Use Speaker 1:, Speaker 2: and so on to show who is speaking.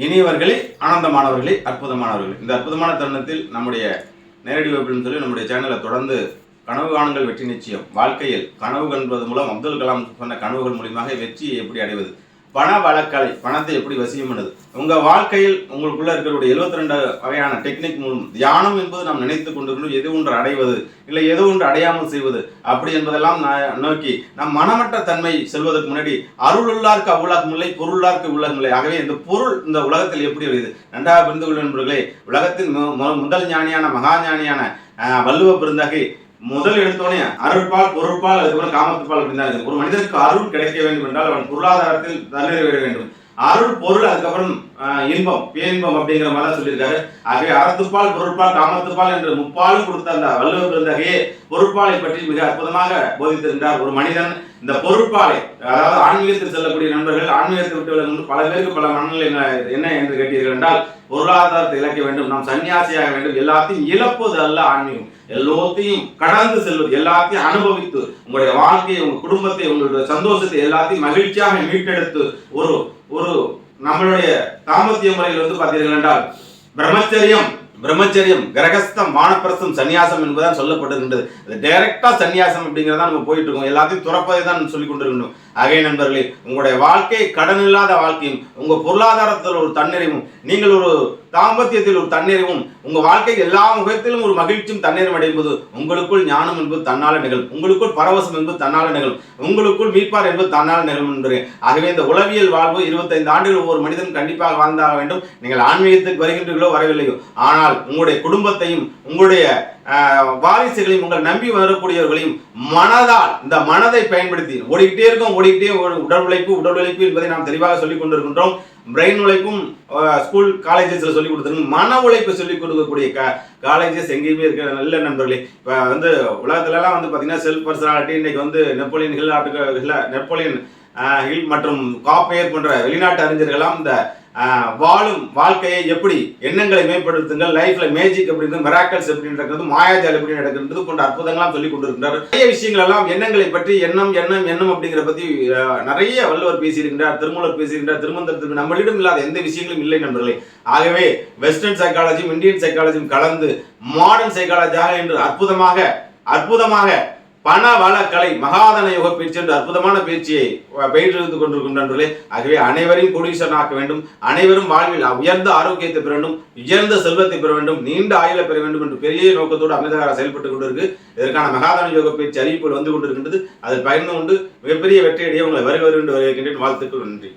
Speaker 1: இனியவர்களே, ஆனந்தமானவர்களே, அற்புதமானவர்களே, இந்த அற்புதமான தருணத்தில் நம்முடைய நேரடி வகுப்புன்னு சொல்லி நம்முடைய சேனலை தொடர்ந்து கனவு காணுங்கள் வெற்றி நிச்சயம், வாழ்க்கையில் கனவு காண்பது மூலம் அப்துல் கலாம் சொன்ன கனவுகள் மூலியமாக வெற்றியை எப்படி அடைவது, பண வழக்கலை, பணத்தை எப்படி வசியம் பண்ணுது, உங்க வாழ்க்கையில் உங்களுக்குள்ள இருக்கிற 72 வகையான டெக்னிக் மூலம் தியானம் என்பது நாம் நினைத்துக் கொண்டிருக்கணும், எது ஒன்று அடைவது இல்லை எது ஒன்று அடையாமல் செய்வது அப்படி என்பதெல்லாம் நோக்கி நம் மனமற்ற தன்மை செல்வதற்கு முன்னாடி அருளுள்ளார்க்கு அவ்வுலகம் இல்லை, பொருளார்க்கு உலகம் இல்லை. ஆகவே இந்த பொருள் இந்த உலகத்தில் எப்படி வருது நன்றாக புரிந்து கொள்ள நண்பர்களே. உலகத்தின் முதல் ஞானியான மகா ஞானியான வள்ளுவ பெருந்தகை முதல் எடுத்தோடனே அருள்பால் பொருட்பால் அதுக்கப்புறம் காமத்துப்பால் அப்படின்னு தான். ஒரு மனிதனுக்கு அருள் கிடைக்க வேண்டும் என்றால் அவன் பொருளாதாரத்தில் தன்னிறைவேற வேண்டும். அருள் பொருள் அதுக்கப்புறம் இன்பம் பேரின்பம் அப்படிங்கிற மாதிரி தான் சொல்லியிருக்காரு. ஆகவே அறத்துப்பால் பொருட்பால் காமத்துப்பால் என்று முப்பாலும் கொடுத்த அந்த வள்ளுவ பெருந்தகையே பொருட்பாலை பற்றி மிக அற்புதமாக போதித்திருந்தார். ஒரு மனிதன் இந்த பொருட்பாலை, அதாவது ஆன்மீகத்தில் செல்லக்கூடிய நண்பர்கள், ஆன்மீகத்தை விட்டு பல பேருக்கு பல மனநிலை என்ன என்று கேட்டீர்கள் என்றால், பொருளாதாரத்தை இழக்க வேண்டும், நாம் சன்னியாசியாக வேண்டும், எல்லாத்தையும் இழப்பது அல்ல ஆன்மீகம், எல்லாத்தையும் கடந்து செல்வது, எல்லாத்தையும் அனுபவித்து உங்களுடைய வாழ்க்கையை, உங்க குடும்பத்தை, உங்களுடைய சந்தோஷத்தை எல்லாத்தையும் மகிழ்ச்சியாக மீட்டெடுத்து ஒரு ஒரு நம்மளுடைய தாம்பத்திய முறையில் பார்த்தீர்கள் என்றால் பிரம்மச்சரியம் கிரகஸ்தம் வானப்பிரஸ்தம் சன்னியாசம் என்பதுதான் சொல்லப்பட்டிருக்கின்றது. அது டைரக்டா சன்னியாசம் அப்படிங்கிறதா நம்ம போயிட்டு இருக்கோம், எல்லாத்தையும் துறப்பதை தான் சொல்லிக் கொண்டிருக்கணும். ஆகவே நண்பர்களே, உங்களுடைய வாழ்க்கை கடன் இல்லாத வாழ்க்கையும், உங்க பொருளாதாரத்தில் ஒரு தன்னிறைவும், நீங்கள் ஒரு தாம்பத்தியத்தில் ஒரு தன்னிறைவும், உங்க வாழ்க்கை எல்லா முகத்திலும் ஒரு மகிழ்ச்சியும் தன்னிறைவு அடையும்போது உங்களுக்குள் ஞானம் என்பது தன்னால நிகழும், உங்களுக்குள் பரவசம் என்பது தன்னால நிகழும், உங்களுக்குள் மீட்பார் என்பது தன்னால நிகழும் என்பது. ஆகவே இந்த உளவியல் வாழ்வு 25 ஆண்டுகள் ஒவ்வொரு மனிதன் கண்டிப்பாக வாழ்ந்தாக வேண்டும். நீங்கள் ஆன்மீகத்துக்கு வருகின்றீர்களோ வரவில்லையோ, ஆனால் உங்களுடைய குடும்பத்தையும் உங்களுடைய வாரிசுகளையும் உங்கள் நம்பி வரக்கூடியவர்களையும் மனதால், இந்த மனதை பயன்படுத்தி ஓடிக்கிட்டே இருக்கும், உடல் உழைப்பு என்பதை நாம் தெளிவாக சொல்லிக் கொண்டிருக்கின்றோம். பிரெயின் உழைப்பும் ஸ்கூல் காலேஜஸ்ல சொல்லிக் கொடுத்துருங்க, மன உழைப்பு சொல்லிக் கொடுக்கக்கூடிய காலேஜஸ் எங்கேயுமே இருக்கிற நல்ல நண்பர்களே. இப்போ உலகத்துலலாம் பார்த்தீங்கன்னா செல்ஃப் பர்சனாலிட்டி, இன்னைக்கு நெப்போலியன் ஹில் மற்றும் காப்பேர் போன்ற வெளிநாட்டு அறிஞர்கள்லாம் இந்த வாழும் வாழ்க்கையை எப்படி எண்ணங்களை மேம்படுத்துங்கள், லைஃப்ல மேஜிக் அப்படின்றது, மிராக்கல்ஸ் எப்படி நடக்கிறது, மாயாஜால் எப்படி நடக்கிறது போன்ற அற்புதங்கள்லாம் சொல்லிக் கொண்டிருக்கிறார். நிறைய விஷயங்கள் எல்லாம் எண்ணங்களை பற்றி, எண்ணம் அப்படிங்கிற பத்தி நிறைய வள்ளுவர் பேசியிருக்கின்றார், திருமூலர் பேசியிருக்கிறார், திருமந்திரத்தில் நம்மளிடம் இல்லாத எந்த விஷயங்களும் இல்லை நண்பர்களே. ஆகவே வெஸ்டர்ன் சைக்காலஜியும் இந்தியன் சைக்காலஜியும் கலந்து மாடர்ன் சைக்காலஜியாக என்று அற்புதமாக பண வளக்கலை மகாதன யோக பயிற்சி என்று அற்புதமான பயிற்சியை பயிற்றுவித்துக் கொண்டிருக்கின்றே. ஆகவே அனைவரையும் கோடீஸ்வரனாக்க வேண்டும், அனைவரும் வாழ்வில் உயர்ந்த ஆரோக்கியத்தை பெற வேண்டும், உயர்ந்த செல்வத்தை பெற வேண்டும், நீண்ட ஆயுளை பெற வேண்டும் என்று பெரிய நோக்கத்தோடு அமிர்தகார செயல்பட்டுக் கொண்டிருக்கு. இதற்கான மகாதன யோக பயிற்சி அறிவிப்புகள் வந்து கொண்டிருக்கின்றது. அதில் பகிர்ந்து கொண்டு மிகப்பெரிய வெற்றியடைய உங்களை வருகின்ற வாழ்த்துக்கள். நன்றி.